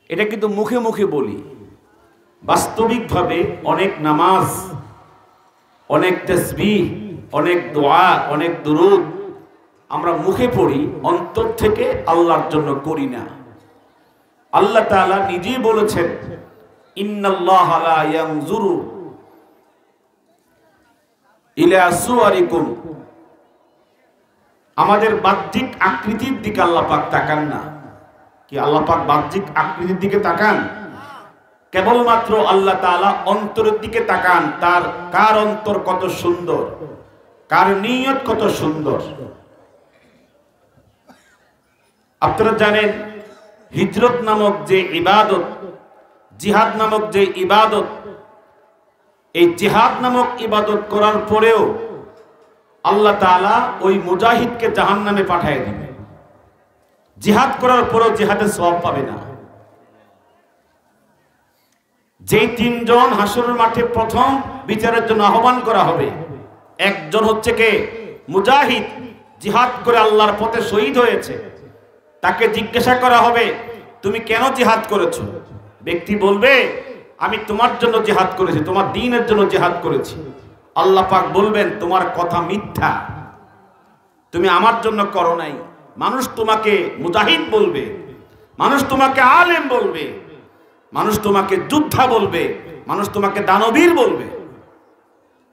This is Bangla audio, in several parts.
এটা কিন্তু মুখে মুখে বলি, বাস্তবিকভাবে অনেক নামাজ, অনেক তাসবিহ, অনেক দোয়া, অনেক দুরূদ আমরা মুখে পড়ি, অন্তর থেকে আল্লাহর জন্য করি না। আল্লাহ তাআলা নিজেই বলেছেন, ইন্নাল্লাহা লা ইয়ানজুরু ইলা সুওয়ারিকুম, আমাদের বাহ্যিক আকৃতির দিকে আল্লাহ পাক তাকান না। কি আল্লাহ পাক বাহ্যিক আকৃতির দিকে তাকান? কেবলমাত্র আল্লাহ তাআলা অন্তরের দিকে তাকান। তার কার অন্তর কত সুন্দর, কার নিয়ত কত সুন্দর। আপনারা জানেন হিজরত নামক যে ইবাদত, জিহাদ নামক যে ইবাদত, এই জিহাদ নামক ইবাদত করার পরেও আল্লাহ তাআলা ওই মুজাহিদকে জাহান্নামে পাঠিয়ে দিবে। জিহাদ করার পরেও জিহাদের সওয়াব পাবে না। যে তিনজন হাসরের মাঠে প্রথম বিচারের জন্য আহ্বান করা হবে, একজন হচ্ছে কে? মুজাহিদ, জিহাদ করে আল্লাহর পথে শহীদ হয়েছে। তাকে জিজ্ঞাসা করা হবে, তুমি কেন জিহাদ করেছো? ব্যক্তি বলবে, আমি তোমার জন্য জিহাদ করেছি, তোমার দ্বীনের জন্য জিহাদ করেছি। আল্লাহ পাক বলবেন, তোমার কথা মিথ্যা, তুমি আমার জন্য করো নাই। মানুষ তোমাকে মুজাহিদ বলবে, মানুষ তোমাকে আলেম বলবে, মানুষ তোমাকে যোদ্ধা বলবে, মানুষ তোমাকে দানবীর বলবে।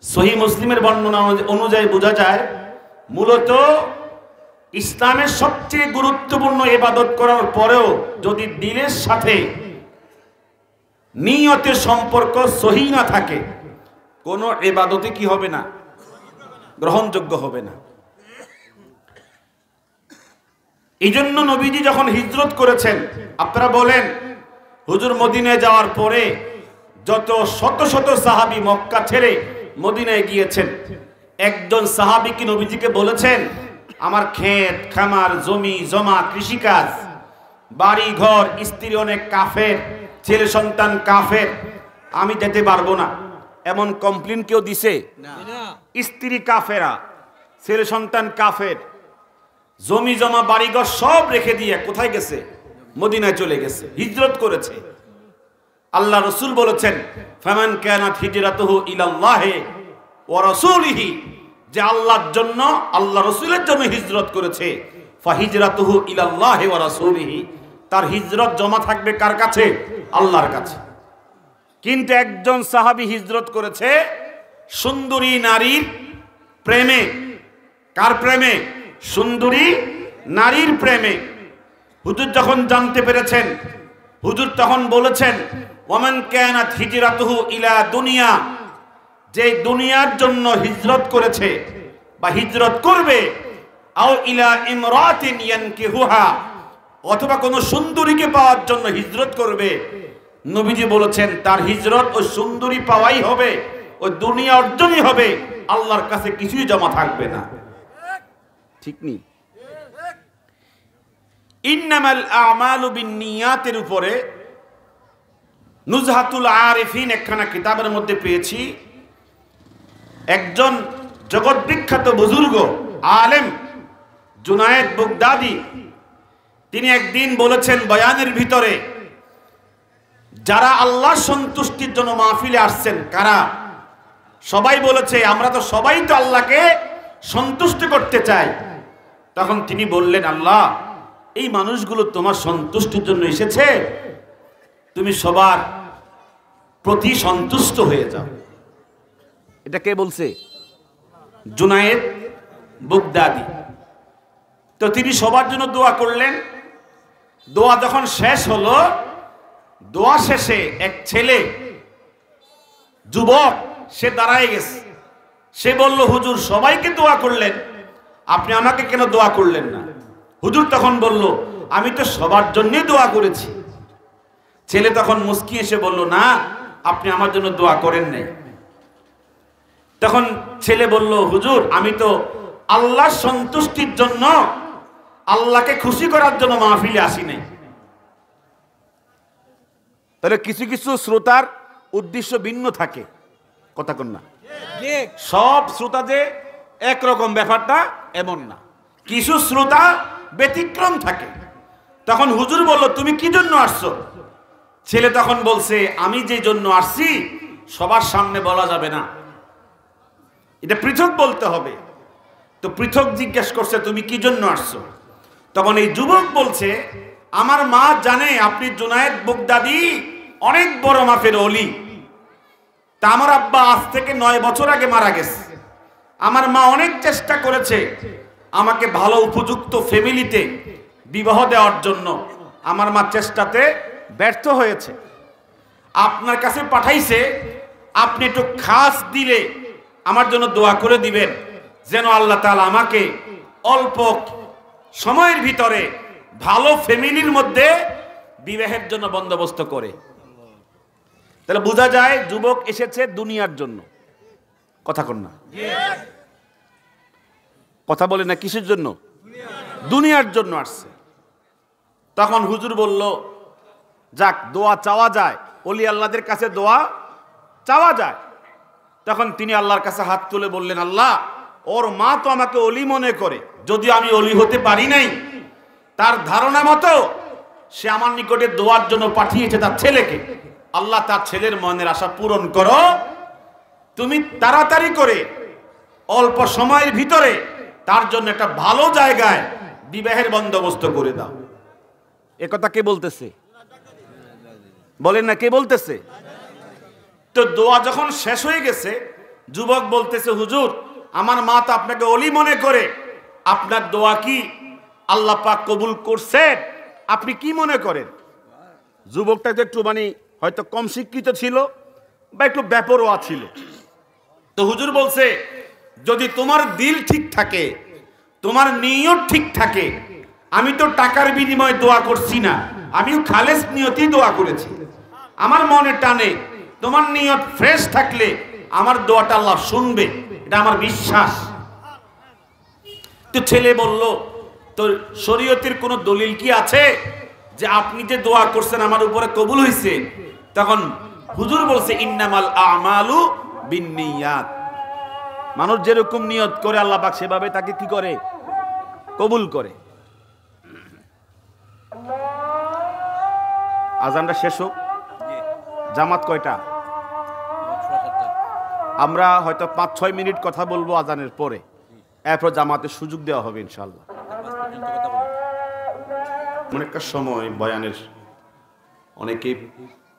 সহিহ মুসলিমের বর্ণনা অনুযায়ী বোঝা যায়, মূলত ইসলামের সবচেয়ে গুরুত্বপূর্ণ ইবাদত করার পরেও যদি দিলের সাথে নিয়তের সম্পর্ক সহি না থাকে, কোন ইবাদতে কি হবে না? গ্রহণযোগ্য হবে না। এই জন্য নবীজি যখন হিজরত করেছেন, আপনারা বলেন হুজুর মদিনায় যাওয়ার পরে যত শত শত সাহাবী মক্কা ছেড়ে মদিনায় গিয়েছেন, একজন সাহাবী কি নবীজিকে বলেছেন, আমার ক্ষেত খামার, জমি জমা, কৃষিকাজ, বাড়ি ঘর, স্ত্রী অনেক কাফের, ছেলে সন্তান কাফের, আমি যেতে পারবো না, এমন কমপ্লেন কেউ দিছে? স্ত্রী কাফেরা, ছেলে সন্তান কাফের, জমি জমা বাড়িঘর সব রেখে দিয়ে কোথায় গেছে? মদিনায় চলে গেছে, হিজরত করেছে। আল্লাহ রাসূল বলেছেন, ফামান কানাত হিজরাতুহু ইলাল্লাহি ওয়া রাসূলিহি, যে আল্লাহর জন্য, আল্লাহ রাসূলের জন্য হিজরত করেছে, ফাহিজরাতুহু ইলাল্লাহি ওয়া রাসূলিহি, তার হিজরত জমা থাকবে কার কাছে? আল্লাহর কাছে। কিন্তু একজন সাহাবী হিজরত করেছে সুন্দরী নারীর প্রেমে। কার প্রেমে? সুন্দরী নারীর প্রেমে। হুজুর যখন জানতে পেরেছেন, হুজুর তখন বলেছেন, ওয়ামান কানাত হিজরাতুহু ইলা দুনিয়া, যে দুনিয়ার জন্য হিজরত করেছে বা হিজরত করবে, আও ইলা ইমরাতিন ইয়ানকিহুহা, অথবা কোন সুন্দরীকে পাওয়ার জন্য হিজরত করবে, নবীজি বলেছেন তার হিজরত ওই সুন্দরী পাওয়াই হবে, ওই দুনিয়া অর্জনই হবে, আল্লাহর কাছে কিছুই জমা থাকবে না। ঠিক নেই? ইন্নামাল আমালু বিন্নিয়াতের উপরে নুজহাতুল আরিফিন একখানা কিতাবের মধ্যে পেয়েছি, একজন জগৎ বিখ্যাত বুজুর্গ আলেম জুনায়েদ বাগদাদি, তিনি একদিন বলেছেন বয়ানের ভিতরে, যারা আল্লাহর সন্তুষ্টির জন্য মাহফিলে আসছেন, কারা? সবাই বলেছে, আমরা তো সবাই তো আল্লাহকে সন্তুষ্ট করতে চাই। তখন তিনি বললেন, আল্লাহ, এই মানুষগুলো তোমার সন্তুষ্টির জন্য এসেছে, তুমি সবার প্রতি সন্তুষ্ট হয়ে যাও। এটা কে বলছে? জুনায়েদ বাগদাদি। তো তিনি সবার জন্য দোয়া করলেন। দোয়া যখন শেষ হলো, দোয়া শেষে এক ছেলে, যুবক, সে দাঁড়ায় গেছে। সে বলল, হুজুর সবাইকে দোয়া করলেন, আপনি আমাকে কেন দোয়া করলেন না? হুজুর তখন বলল, আমি তো সবার জন্যই দোয়া করেছি। ছেলে তখন মুস্কি এসে বলল, না, আপনি আমার জন্য দোয়া করেন নাই। তখন ছেলে বলল, হুজুর আমি তো আল্লাহর সন্তুষ্টির জন্য, আল্লাহকে খুশি করার জন্য মাহফিলে আসি নাই। তাহলে কিছু কিছু শ্রোতার উদ্দেশ্য ভিন্ন থাকে, কথা কন না? সব শ্রোতা যে একরকম, ব্যাপারটা এমন না, কিছু শ্রোতা ব্যতিক্রম থাকে। তখন হুজুর বলল, তুমি কি জন্য আসছো? ছেলে তখন বলছে, আমি যে জন্য আসছি সবার সামনে বলা যাবে না, এটা পৃথক বলতে হবে। তো পৃথক জিজ্ঞেস করছে, তুমি কি জন্য আসছো? তখন এই যুবক বলছে, আমার মা জানে আপনি জুনায়েদ বাগদাদি অনেক বড় মাপের ওলি। তা আমার আব্বা আজ থেকে 9 বছর আগে মারা গেছে। আমার মা অনেক চেষ্টা করেছে আমাকে ভালো উপযুক্ত ফ্যামিলিতে বিবাহ দেওয়ার জন্য। আমার মা চেষ্টাতে ব্যর্থ হয়েছে। আপনার কাছে পাঠাইছে, আপনি একটু খাস দিলে আমার জন্য দোয়া করে দিবেন, যেন আল্লাহ তাআলা আমাকে অল্প সময়ের ভিতরে ভালো ফ্যামিলির মধ্যে বিবাহের জন্য বন্দোবস্ত করে। তাহলে বোঝা যায় যুবক এসেছে দুনিয়ার জন্য। কথা কন না, কথা বলে না, কিসের জন্য? দুনিয়ার জন্য আসছে। তখন হুজুর বলল, যাক, দোয়া চাওয়া যায়, ওলি আল্লাহদের কাছে দোয়া চাওয়া যায়। তখন তিনি আল্লাহর কাছে হাত তুলে বললেন, আল্লাহ, ওর মা তো আমাকে অলি মনে করে, যদিও আমি অলি হতে পারি নাই। তার ধারণা মতো সে আমার নিকটে দোয়ার জন্য পাঠিয়েছে তার ছেলেকে। আল্লাহ, তার ছেলের মনের আশা পূরণ করো, তুমি তাড়াতাড়ি করে অল্প সময়ের ভিতরে তার জন্য একটা ভালো জায়গায় বিবাহের বন্দোবস্ত করে দাও। এ কথা কে বলতেছে? বলেন না, কে বলতেছে? তো দোয়া যখন শেষ হয়ে গেছে, যুবক বলতেছে, হুজুর, আমার মা তো আপনাকে অলি মনে করে, আপনার দোয়া কি আল্লাহ পাক কবুল করছেন? আপনি কি মনে করেন? যুবকটা তো একটু হয়তো কম শিক্ষিত ছিল বা একটু বেপরোয়া ছিল। তো হুজুর বলছে, যদি তোমার দিল ঠিক থাকে, তোমার নিয়ত ঠিক থাকে, আমি তো টাকার বিনিময়ে দোয়া করছি না, আমিও খালেস নিয়তেই দোয়া করেছি। আমার মনে টানে, তোমার নিয়ত ফ্রেশ থাকলে আমার দোয়াটা আল্লাহ শুনবে, এটা আমার বিশ্বাস। তো ছেলে বলল, তো শরীয়তের কোন দলিল কি আছে যে আপনি যে দোয়া করছেন আমার উপরে কবুল হয়েছে? তখন হুজুর বলছে, ইন্নামাল আমালু বিন্নিয়াত। মানুষ যেরকম নিয়ত করে আল্লাহ পাক সেভাবে তাকে কি করে? কবুল করে। আজানটা শেষ হোক। জামাত কয়টা? আমরা হয়তো 5-6 মিনিট কথা বলবো আজানের পরে, এরপর জামাতের সুযোগ দেওয়া হবে ইনশাআল্লাহ। অনেকটা সময় বয়ানের, অনেকে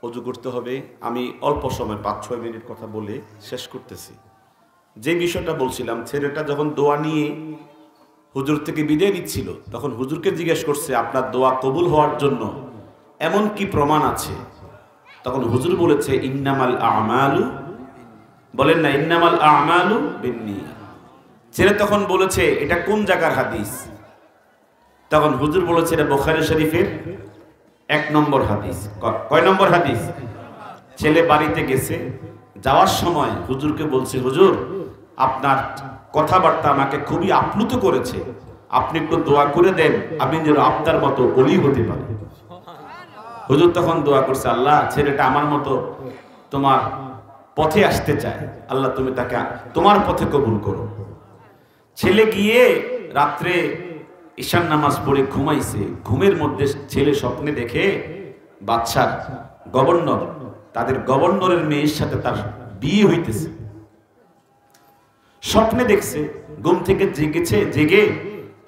অজু করতে হবে। আমি অল্প সময় 5-6 মিনিট কথা বলে শেষ করতেছি। যে বিষয়টা বলছিলাম, ছেলেটা যখন দোয়া নিয়ে হুজুর থেকে বিদায় নিচ্ছিল, তখন হুজুরকে জিজ্ঞেস করছে, আপনার দোয়া কবুল হওয়ার জন্য এমন কি প্রমাণ আছে? তখন হুজুর বলেছে, ইন্নামাল আমালু, বলেন না, ইন্নামাল আমালু বিন্নিয়াত। ছেলে তখন বলেছে, এটা কোন জায়গার হাদিস? তখন হুজুর বলেছে, এটা বুখারী শরীফের 1 নম্বর হাদিস। কয় নম্বর হাদিস? ছেলে বাড়িতে গেছে, যাওয়ার সময় হুজুরকে বলছে, হুজুর, আপনার কথাবার্তা আমাকে খুবই আপ্লুত করেছে, আপনি একটু দোয়া করে দেন, আমি যেন আপনার মতো ওলি হতে পারি। হুজুর তখন দোয়া করছে, আল্লাহ, ছেলেটা আমার মতো তোমার পথে আসতে চায়, আল্লাহ তুমি তাকে তোমার পথে কবুল করো। ছেলে গিয়ে রাত্রে ঈশান নামাজ পড়ে ঘুমাইছে। ঘুমের মধ্যে ছেলে স্বপ্নে দেখে বাদশার গভর্নর, তাদের গভর্নরের মেয়ের সাথে তার বিয়ে হইতেছে। স্বপ্নে দেখছে, ঘুম থেকে জেগেছে, জেগে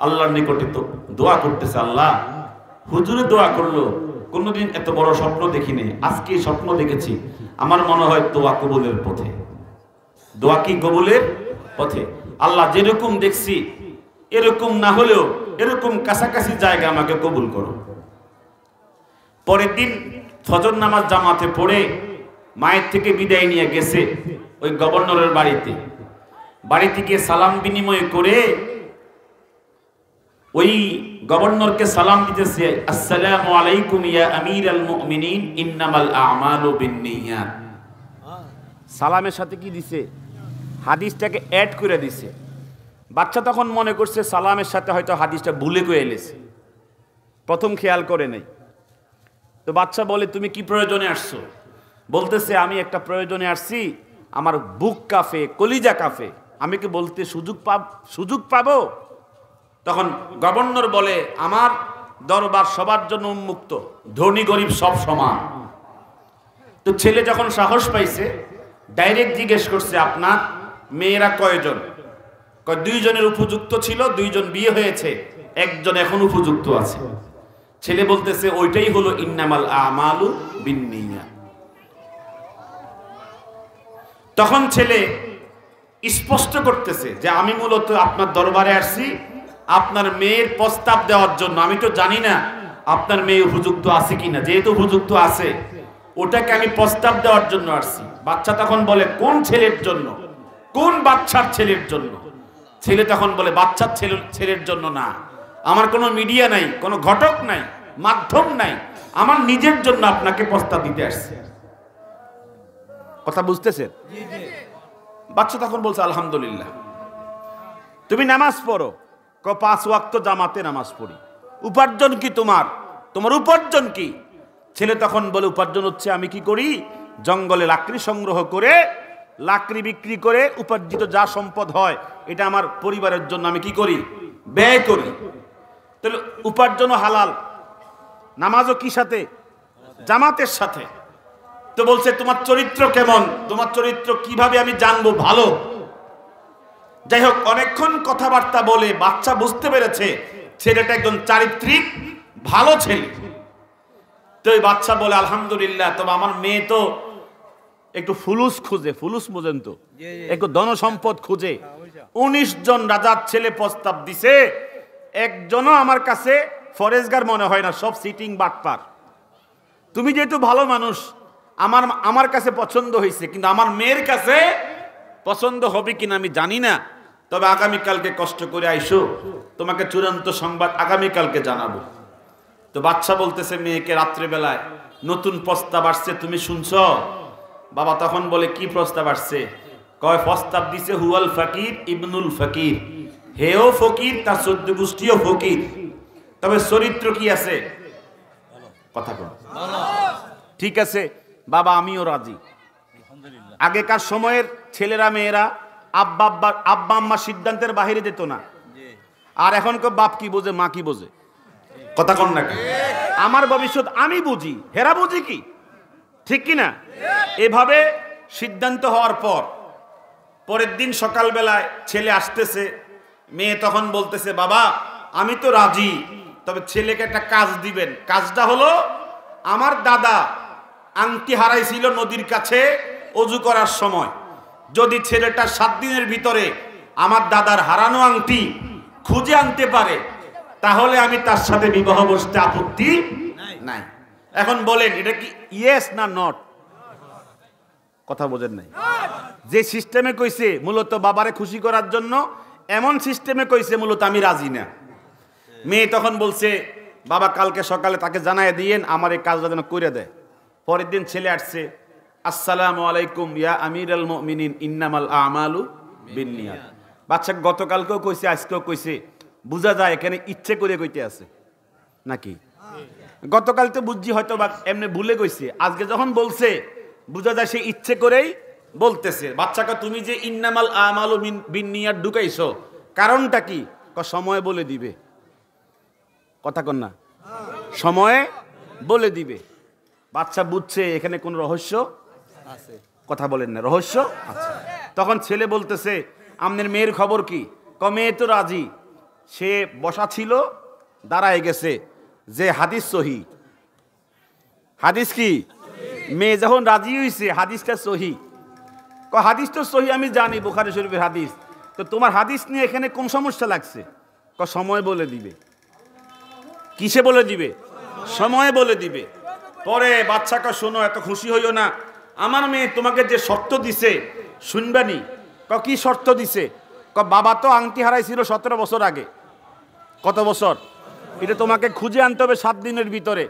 আল্লাহর নিকটে তো দোয়া করতেছে, আল্লাহ, হুজুরে দোয়া করলো, কোনোদিন এত বড় স্বপ্ন দেখিনি, আজকে স্বপ্ন দেখেছি, আমার মনে হয় দোয়া কবুলের পথে। দোয়া কি কবুলের পথে? আল্লাহ, যেরকম দেখছি এরকম না হলেও এরকম কাছাকাছি জায়গা আমাকে কবুল করো। পরের দিন ফজর নামাজ জামাতে পড়ে মায়ের থেকে বিদায় নিয়ে গেছে ওই গভর্নরের বাড়িতে। বাড়িতে গিয়ে সালাম বিনিময় করে ওই গভর্নরকে সালাম দিতেছে, আসসালামু আলাইকুম ইয়া আমিরাল মুমিনিন, ইন্নামাল আমালু বিন্নিয়াত। সালামের সাথে কি দিছে? হাদিসটাকে অ্যাড করে দিছে। বাচ্চা তখন মনে করছে সালামের সাথে হয়তো হাদিসটা ভুলে গিয়ে এলেছে, প্রথম খেয়াল করে নেই। তো বাচ্চা বলে, তুমি কি প্রয়োজনে আসছো? বলতেছে, আমি একটা প্রয়োজনে আসছি, আমার বুক কাফে, কলিজা কাফে, আমি কি বলতে সুযোগ পাবো? তখন গভর্নর বলে, আমার দরবার সবার জন্য উন্মুক্ত, ধনী গরিব সব সমান, তো ছেলে যখন সাহস পাইছে ডাইরেক্ট জিজ্ঞেস করছে, আপনার মেয়েরা কয়জন? কয় 2 জনের উপযুক্ত ছিল, 2 জন বিয়ে হয়েছে, 1 জন এখন উপযুক্ত আছে। ছেলে বলতেছে ওইটাই হলো ইন্নামাল আমালু বিন্নিয়াত। তখন ছেলে স্পষ্ট করতেছে যে আমি মূলত আপনার দরবারে আসছি আপনার মেয়ের প্রস্তাব দেওয়ার জন্য। আমি তো জানি না আপনার মেয়ে উপযুক্ত আছে কিনা, যেহেতু উপযুক্ত আছে ওটাকে আমি প্রস্তাব দেওয়ার জন্য আসছি। বাচ্চা তখন বলে কোন ছেলের জন্য, কোন বাচ্চার ছেলের জন্য? ছেলে তখন বলে বাচ্চার ছেলের জন্য না, আমার কোনো মিডিয়া নাই, কোনো ঘটক নাই, মাধ্যম নাই, আমার নিজের জন্য আপনাকে প্রস্তাব দিতে আসছে। কথা বুঝতেছেন? বাচ্চা তখন বলছে আলহামদুলিল্লাহ। তুমি নামাজ পড়ো? 5 ওয়াক্ত জামাতে নামাজ পড়ি। উপার্জন কি তোমার? তোমার উপার্জন কি? ছেলে তখন বলে উপার্জন হচ্ছে আমি কি করি, জঙ্গলে লাকড়ি সংগ্রহ করে লাকড়ি বিক্রি করে উপার্জিত যা সম্পদ হয় এটা আমার পরিবারের জন্য আমি কি করি, ব্যয় করি। তাহলে উপার্জনও হালাল, নামাজও কি সাথে, জামাতের সাথে। তো বলছে তোমার চরিত্র কেমন, তোমার চরিত্র কিভাবে আমি জানবো ভালো? যাই হোক, অনেকক্ষণ কথাবার্তা বলে বাচ্চা বুঝতে পেরেছে ছেলেটা একজন চারিত্রিক ভালো ছেলে। তো এই বাচ্চা বলে আলহামদুলিল্লাহ, তবে আমার মেয়ে তো একটু ফুলুস খুঁজে, ফুলুস বোঝেন তো, একটু ধনসম্পদ খুঁজে। 19 জন রাজার ছেলে প্রস্তাব দিছে, একজনও আমার কাছে ফরেজগার মনে হয় না, সব সিটিং বাটপার। তুমি যেহেতু ভালো মানুষ, আমার কাছে পছন্দ হয়েছে, কিন্তু আমার মেয়ের কাছে পছন্দ হবে কিনা আমি জানি না। তবে আগামীকালকে কষ্ট করে আইসো, তোমাকে চূড়ান্ত সংবাদ আগামীকালকে জানাবো। তো বাচ্চা বলতেছে মেয়েকে রাত্রেবেলায় নতুন প্রস্তাব আসছে, তুমি শুনছ? বাবা তখন বলে কি প্রস্তাব আসছে? কয় প্রস্তাব দিছে হুয়াল ফকির ইবনুল ফকির, হেও ফকির, তার 14 গোষ্ঠীও ফকির, তবে চরিত্র কি আছে? কথা বল। ঠিক আছে বাবা, আমিও রাজি। আগেকার সময়ের ছেলেরা মেয়েরা আব্বা আম্মা সিদ্ধান্তের বাহিরে যেত না। আর এখন বাপ কি বোঝে, মা কি বোঝে? কথা কন না? আমার ভবিষ্যৎ আমি বুঝি, হেরা বুঝি কি? ঠিক কিনা? এভাবে সিদ্ধান্ত হওয়ার পর পরের দিন সকালবেলায় ছেলে আসতেছে, মেয়ে তখন বলতেছে বাবা আমি তো রাজি, তবে ছেলেকে একটা কাজ দিবেন। কাজটা হলো আমার দাদা আংটি হারাইছিল নদীর কাছে অজু করার সময়, যদি ছেলেটা 7 দিনের ভিতরে আমার দাদার হারানো আংটি খুঁজে আনতে পারে তাহলে আমি তার সাথে বিবাহ বসতে আপত্তি নাই। এখন বলেন এটা কি ইয়েস না নট? কথা বোঝেন নাই? যে সিস্টেমে কইছে মূলত বাবারে খুশি করার জন্য, এমন সিস্টেমে কইছে মূলত আমি রাজি না। মেয়ে তখন বলছে বাবা কালকে সকালে তাকে জানায় দিয়েন আমার এই কাজটা যেন করে দেয়। পরের দিন ছেলে আসছে, আসসালামু আলাইকুম ইয়া আমিরুল মুমিনিন ইন্নামাল আমালু বিন্নিয়াত। বাচ্চা গতকালকেও কইছে, আজকেও কইছে, বোঝা যায় এখানে ইচ্ছে করে কইতে আছে নাকি? গতকাল তো বুঝছি হয়তো বা এমনি ভুলে কইছে, আজকে যখন বলছে বোঝা যায় সে ইচ্ছে করেই বলতেছে। বাচ্চাকে তুমি যে ইন্নামাল আমালু বিন্নিয়াত ঢুকাইছো কারণটা কি? সময় বলে দিবে। কথা কন না? সময়ে বলে দিবে। বাচ্চা বুঝছে এখানে কোন রহস্য আছে। কথা বলেন না, রহস্য আছে। তখন ছেলে বলতেছে আপনার মেয়ের খবর কি? মেয়ে তো রাজি, সে বসা ছিল দাঁড়ায় গেছে যে হাদিস সহি। হাদিস কি? মেয়ে যখন রাজি হইছে হাদিসটা সহি। হাদিস তো সহি আমি জানি, বুখারী শরীফের হাদিস, তো তোমার হাদিস নিয়ে এখানে কোন সমস্যা লাগছে? সময় বলে দিবে। কিসে বলে দিবে? সময় বলে দিবে। পরে বাচ্চাকে শোনো, এত খুশি হইও না, আমার মেয়ে তোমাকে যে শর্ত দিছে শুনবানি। কি শর্ত দিছে? বাবা তো আংটি হারাইছিল 17 বছর আগে। কত বছর? এটা তোমাকে খুঁজে আনতে হবে 7 দিনের ভিতরে।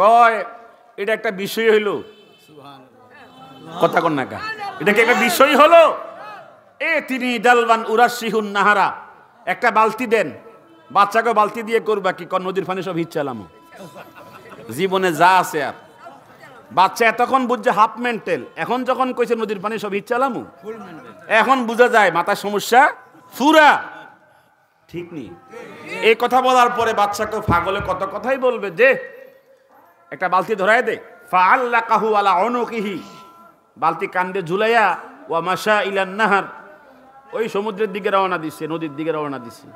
কয় এটা একটা বিষয় হইল? কথা কন না কা? এটা কি একটা বিষয় হলো? তিনি ডালবান উরাশিহুন নাহারা, একটা বালতি দেন। বাচ্চাকে বালতি দিয়ে করবা কি? নদীর পানি সব হিচ্ছালাম জীবনে যা আছে। আর বাচ্চা এতক্ষণ বুঝছে হাফ মেন্টাল, এখন যখন কইছে নদীর পানি সব হিচ্ছালাম, এখন বুঝা যায় মাথার সমস্যা ফুরা। ঠিক নেই? এই কথা বলার পরে বাচ্চাকে পাগলে কত কথাই বলবে, যে একটা বালতি ধরায় দে। ফাআল্লাকাহু আলা উনুকিহি, বালতি কান্দে ঝুলাইয়া ওয়া মাশা ইলান নাহার, ওই সমুদ্রের দিকে রওনা দিচ্ছে, নদীর দিকে রওনা দিচ্ছে।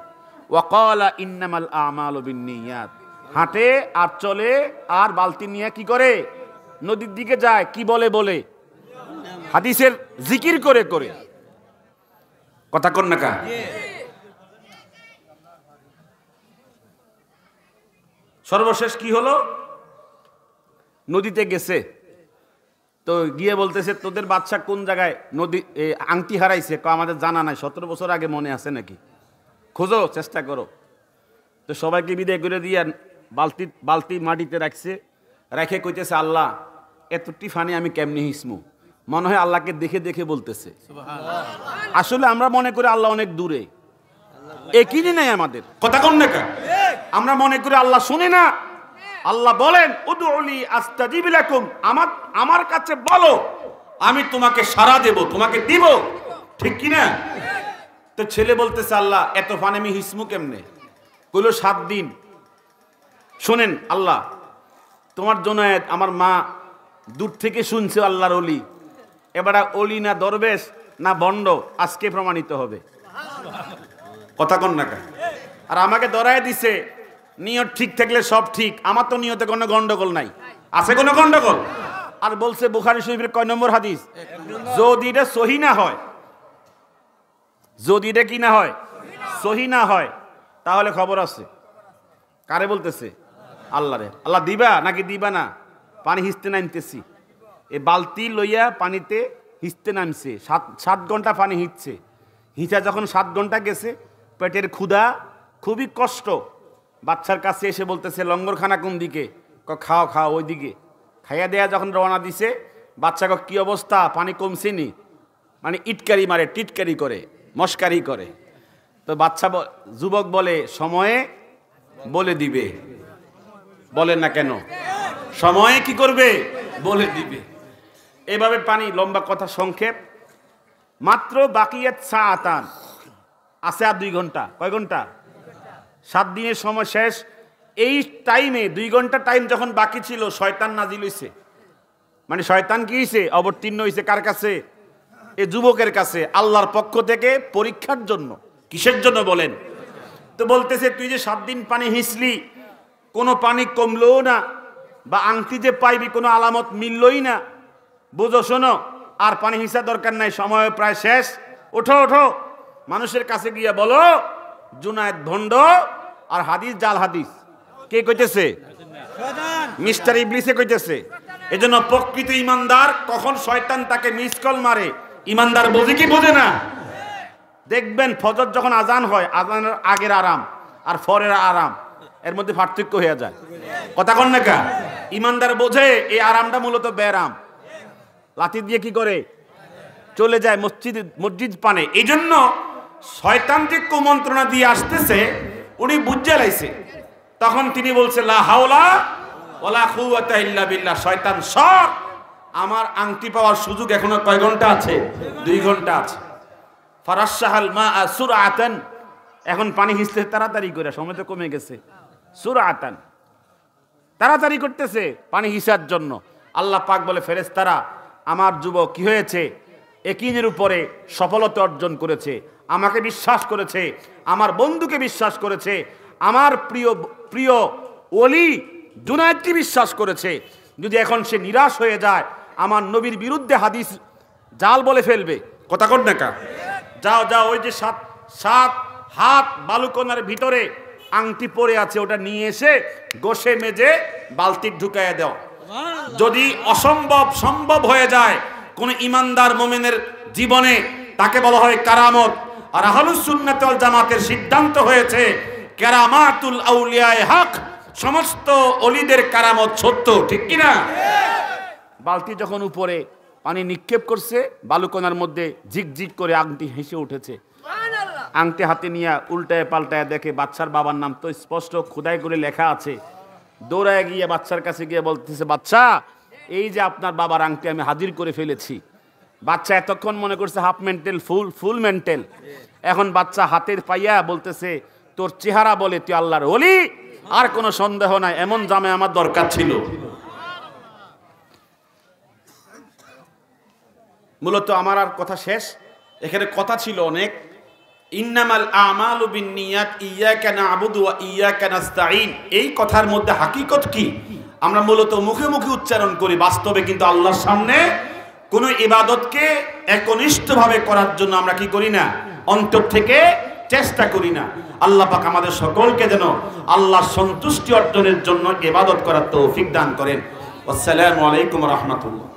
ওয়া ক্বালা ইন্নামাল আমালু বিন্নিয়াত, হাঁটে আর চলে আর বালতি নিয়ে কি করে নদীর দিকে যায়, কি বলে বলে হাদিসের জিকির করে করে। কথা কন না কা? সর্বশেষ কি হলো, নদীতে গেছে তো গিয়ে বলতেছে তোদের বাচ্চা কোন জায়গায় নদী আংটি হারাইছে, আমাদের জানা নাই, 17 বছর আগে মনে আছে নাকি, খোঁজো, চেষ্টা করো। তো সবাইকে বিদায় করে দিয়ে বালতি মাটিতে রাখছে, রেখে কইতেছে আল্লাহ এত টিফানি আমি কেমনি হিসমু, মনে হয় আল্লাহকে দেখে দেখে বলতেছে। আসলে আমরা মনে করি আল্লাহ অনেক দূরে, একই নাই আমাদের। কথা কোন না, আমরা মনে করি আল্লাহ শুনে না। আল্লাহ বলেন উদউলি আস্তাজিব লাকুম, আমার কাছে বলো আমি তোমাকে সাড়া দেব, তোমাকে দিব, ঠিক কি না? তো ছেলে বলতেছে আল্লাহ এত ফানে আমি হিসমু কেমনে? কইলো 7 দিন। শোনেন আল্লাহ তোমার জন্য আমার মা দূর থেকে শুনছে আল্লাহর ওলি, এবারে ওলি না দরবেশ না বন্ড আজকে প্রমাণিত হবে। কথা কন না, আর আমাকে ধরায় দিছে নিয়ত ঠিক থাকলে সব ঠিক, আমার তো নিয়তে কোনো গন্ডগোল নাই, আছে কোনো গন্ডগোল? আর বলছে বুখারী শরীফের কয় নম্বর হাদিস, যদি এটা সহি না হয়, যদি এটা কি না হয়, সহি না হয়, তাহলে খবর আছে। কারে বলতেছে? আল্লাহরে। আল্লাহ দিবা নাকি দিবা না? পানি হিসতে নামতেছি, এই বালতি লইয়া পানিতে হিসতে নামছে, 7 ঘন্টা পানি হিঁচছে। হিঁচা যখন 7 ঘন্টা গেছে, পেটের ক্ষুধা, খুবই কষ্ট, বাচ্চার কাছে এসে বলতেছে লঙ্গরখানা কোন দিকে? খাও খাও ওই দিকে। খাইয়া দেয়া যখন রওনা দিছে, বাচ্চা কি অবস্থা, পানি কমছে নি, মানে ইটকারি মারে, টিটকারি করে, মস্কারি করে। তো বাচ্চা যুবক বলে সময়ে বলে দিবে। বলেন না কেন? সময়ে কি করবে? বলে দিবে। এভাবে পানি, লম্বা কথা সংক্ষেপ, মাত্র বাকিয়াত সাআতান, আছে আর 2 ঘন্টা। কয় ঘন্টা? 7 দিনের সময় শেষ। এই টাইমে 2 ঘন্টা টাইম যখন বাকি ছিল, শয়তান নাজিল হইছে। মানে শয়তান কি হইছে? অবতীর্ণ হইছে কার কাছে? এই যুবকের কাছে, আল্লাহর পক্ষ থেকে পরীক্ষার জন্য। কিসের জন্য বলেন? তো বলতেছে তুই যে 7 দিন পানি হিঁচলি, কোনো পানি কমলো না, বা আংটি যে পাইবি কোনো আলামত মিললই না, বুঝো শোনো আর পানি হিঁচা দরকার নাই, সময় প্রায় শেষ, ওঠো ওঠো, মানুষের কাছে গিয়ে বলো জুনায়েদ ভণ্ড আর হাদিস জাল হাদিস। কে কইতেছে? মিস্টার ইবলিসে কইতেছে। এজন্য প্রকৃত ইমানদার কখন শয়তান তাকে মিস কল মারে, ইমানদার বোঝে কি বোঝে না? দেখবেন ফজর যখন আজান হয়, আজানের আগের আরাম আর পরের আরাম, এর মধ্যে পার্থক্য হয়ে যায়। কথা কন না কা? ইমানদার বোঝে এই আরামটা মূলত বেরাম, লাঠি দিয়ে কি করে চলে যায় মসজিদ পানে। এই জন্য শয়তান যে কুমন্ত্রণা দিয়ে আসতেছে উনি বুঝে লাইছে, তখন তিনি বলছে লা হাওলা ওয়ালা কুওয়াতা ইল্লা বিল্লাহ, শয়তান সর, আমার আংটি পাওয়ার সুযোগ এখনো কয় ঘন্টা আছে? 2 ঘন্টা আছে। ফারাশাহাল মা সুরআতান, এখন পানি হিঁচতে তাড়াতাড়ি করে, সময় তো কমে গেছে, সুরআতান তাড়াতাড়ি করতেছে পানি হিঁচার জন্য। আল্লাহ পাক বলে ফেরেশতারা আমার যুবক কি হয়েছে, একিনের উপরে সফলতা অর্জন করেছে, আমাকে বিশ্বাস করেছে, আমার বন্ধুকে বিশ্বাস করেছে, আমার প্রিয় ওলি জুনায়েদকে বিশ্বাস করেছে। যদি এখন সে নিরাশ হয়ে যায়, আমার নবীর বিরুদ্ধে হাদিস জাল বলে ফেলবে। কথা কর না কা? যাও যাও, ওই যে 7 হাত বালুকোনার ভিতরে আংটি পরে আছে, ওটা নিয়ে এসে গোসে মেজে বালতি ঢুকাইয়া দাও। যদি অসম্ভব সম্ভব হয়ে যায় কোন ইমানদার মুমিনের জীবনে, তাকে বলা হয় কারামত। আর আহলুস সুন্নাত ওয়াল জামাতের সিদ্ধান্ত হয়েছে কারামাতুল আউলিয়ায়ে হক, সমস্ত ওলিদের কারামত সত্য, ঠিক কি না? বালতি যখন উপরে পানি নিক্ষেপ করছে, বালুকোনার মধ্যে ঝিকঝিক করে আংটি হেসে উঠেছে। আংটি হাতে নিয়ে উল্টায় পাল্টায় দেখে বাচ্চার বাবার নাম তো স্পষ্ট খোদাই করে লেখা আছে। দৌড়ায় গিয়ে বাচ্চার কাছে গিয়ে বলতেছে, বাচ্চা এই যে আপনার বাবার আংটি আমি হাজির করে ফেলেছি। বাচ্চা এতক্ষণ মনে করছে হাফ মেন্টেল, ফুল মেন্টেল। এখন বাচ্চা হাতের পাইয়া বলতেছে, তোর চেহারা বলে তুই আল্লাহর ওলি, আর কোনো সন্দেহ নাই, এমন জামে আমার দরকার ছিল। মূলত আমার আর কথা শেষ, এখানে কথা ছিল অনেক। ইন্নামাল আমালু বিন্নিয়াত ইয়্যাকা না'বুদু ওয়া ইয়্যাকা নাস্তাঈন, এই কথার মধ্যে হাকিকত কি? আমরা মূলত মুখে মুখে উচ্চারণ করি, বাস্তবে কিন্তু আল্লাহর সামনে কোন ইবাদতকে একনিষ্ঠভাবে করার জন্য আমরা কি করি না, অন্তর থেকে চেষ্টা করি না। আল্লাহ পাক আমাদের সকলকে যেন আল্লাহর সন্তুষ্টি অর্জনের জন্য ইবাদত করার তৌফিক দান করেন। আসসালামু আলাইকুম ওয়া রাহমাতুল্লাহ।